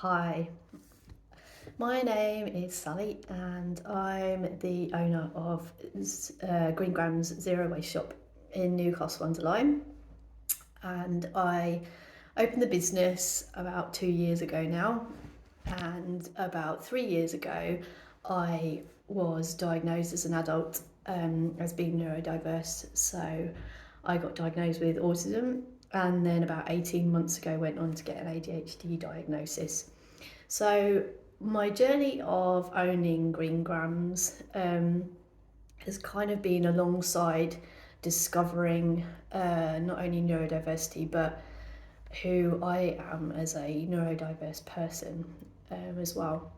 Hi, my name is Sally and I'm the owner of Green Grams Zero Waste Shop in Newcastle under Lyme. And I opened the business about 2 years ago now. And about 3 years ago, I was diagnosed as an adult as being neurodiverse. So I got diagnosed with autism, and then about 18 months ago went on to get an ADHD diagnosis. So my journey of owning Green Grams has kind of been alongside discovering not only neurodiversity but who I am as a neurodiverse person as well.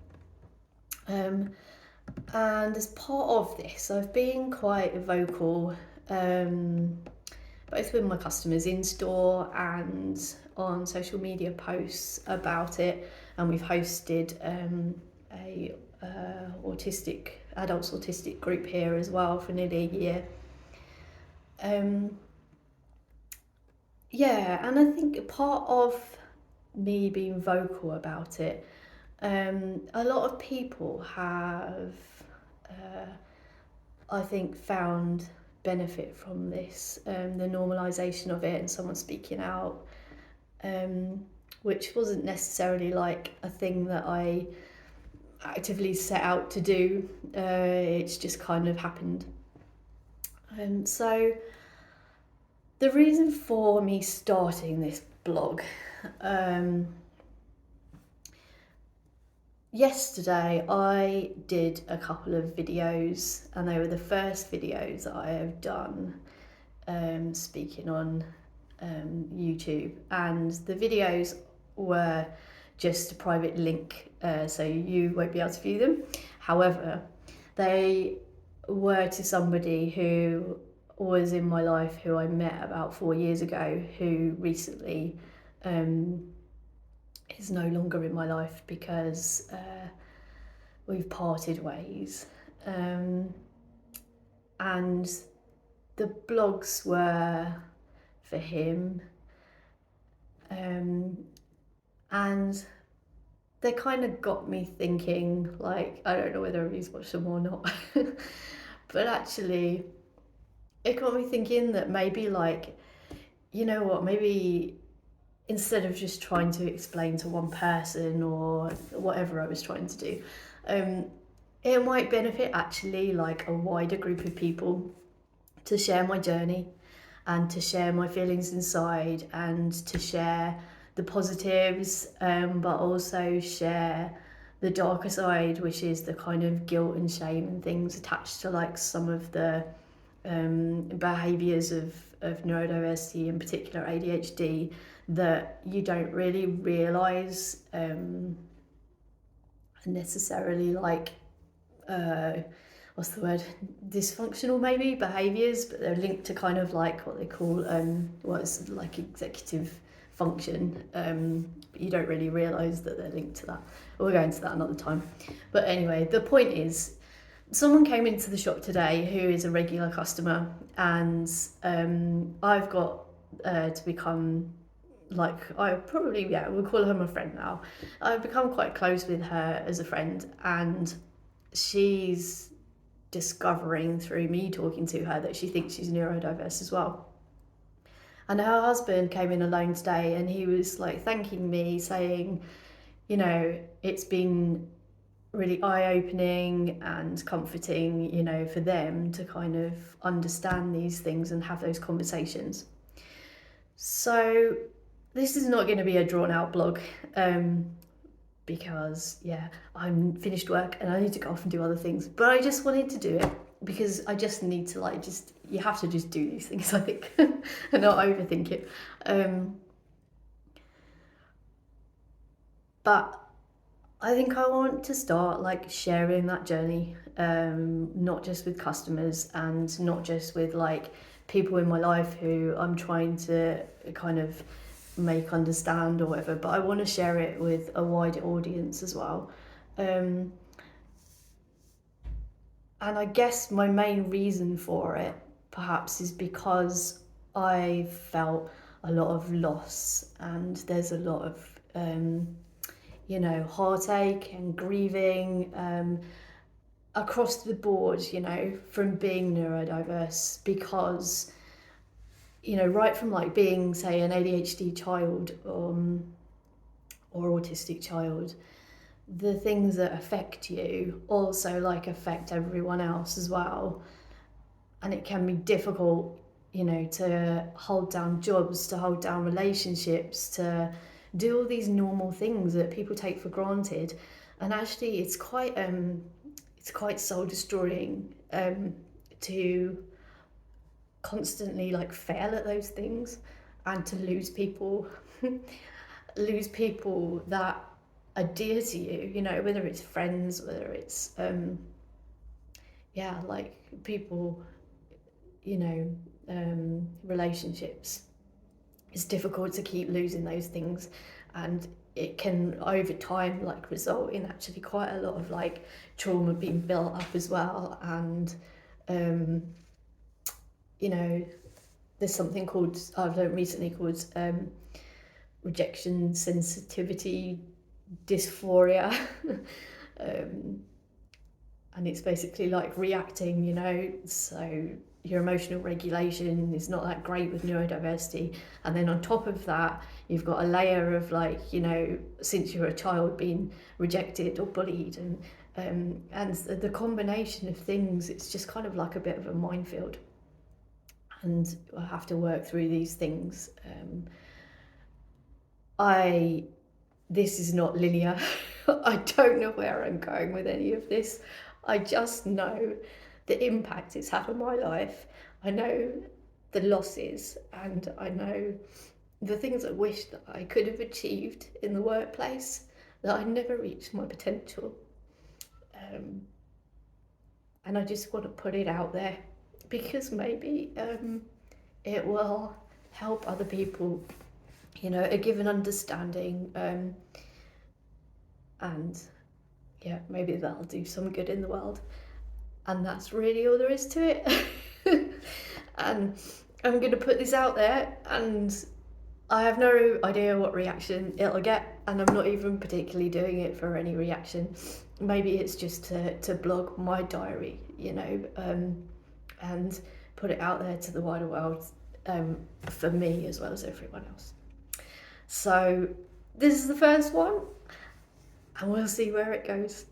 Um, and as part of this, I've been quite vocal, both with my customers in store and on social media posts about it. And we've hosted a adults autistic group here as well for nearly a year. Yeah, and I think part of me being vocal about it, a lot of people have, I think, found benefit from this, the normalisation of it and someone speaking out, which wasn't necessarily like a thing that I actively set out to do. It's just kind of happened. So the reason for me starting this blog, yesterday I did a couple of videos, and they were the first videos that I have done speaking on YouTube, and the videos were just a private link, so you won't be able to view them. However, they were to somebody who was in my life, who I met about 4 years ago, who recently is no longer in my life because we've parted ways. And the blogs were for him, and they kind of got me thinking, like, I don't know whether he's watched them or not, but actually it got me thinking that maybe, like, you know what, maybe instead of just trying to explain to one person or whatever I was trying to do, it might benefit actually like a wider group of people to share my journey and to share my feelings inside and to share the positives, but also share the darker side, which is the kind of guilt and shame and things attached to like some of the behaviours of neurodiversity, in particular ADHD, that you don't really realise necessarily, like, what's the word, dysfunctional maybe behaviours, but they're linked to kind of like what they call what's like executive function, but you don't really realise that they're linked to that. We'll go into that another time. But anyway, the point is, someone came into the shop today who is a regular customer, and I've got to become, like, I probably, yeah, we'll call her my friend now. I've become quite close with her as a friend, and she's discovering through me talking to her that she thinks she's neurodiverse as well. And her husband came in alone today, and he was like thanking me, saying, you know, it's been really eye-opening and comforting, you know, for them to kind of understand these things and have those conversations. So this is not going to be a drawn-out blog, because, yeah, I'm finished work and I need to go off and do other things. But I just wanted to do it because I just need to, like, just, you have to just do these things, I think, and not overthink it. But I think I want to start like sharing that journey, not just with customers and not just with like people in my life who I'm trying to kind of make understand or whatever, but I want to share it with a wider audience as well. And I guess my main reason for it perhaps is because I felt a lot of loss, and there's a lot of you know, heartache and grieving across the board, you know, from being neurodiverse, because, you know, right from like being, say, an ADHD child or autistic child, the things that affect you also like affect everyone else as well. And it can be difficult, you know, to hold down jobs, to hold down relationships, to do all these normal things that people take for granted. And actually it's quite soul destroying to constantly like fail at those things, and to lose people lose people that are dear to you, you know, whether it's friends, whether it's yeah, like people, you know, relationships. It's difficult to keep losing those things, and it can over time like result in actually quite a lot of like trauma being built up as well. And um you know, there's something called, I've learned recently, called rejection sensitivity dysphoria. um, and it's basically like reacting, you know, so your emotional regulation is not that great with neurodiversity, and then on top of that you've got a layer of like, you know, since you're a child being rejected or bullied, and the combination of things, it's just kind of like a bit of a minefield, and I have to work through these things. I This is not linear. I don't know where I'm going with any of this. I just know the impact it's had on my life. I know the losses, and I know the things I wish that I could have achieved in the workplace, that I never reached my potential. Um, and I just want to put it out there, because maybe it will help other people, you know, give an understanding, and yeah, maybe that'll do some good in the world. And that's really all there is to it. And I'm going to put this out there, and I have no idea what reaction it'll get, and I'm not even particularly doing it for any reaction. Maybe it's just to blog my diary, you know, and put it out there to the wider world, for me as well as everyone else. So this is the first one, and we'll see where it goes.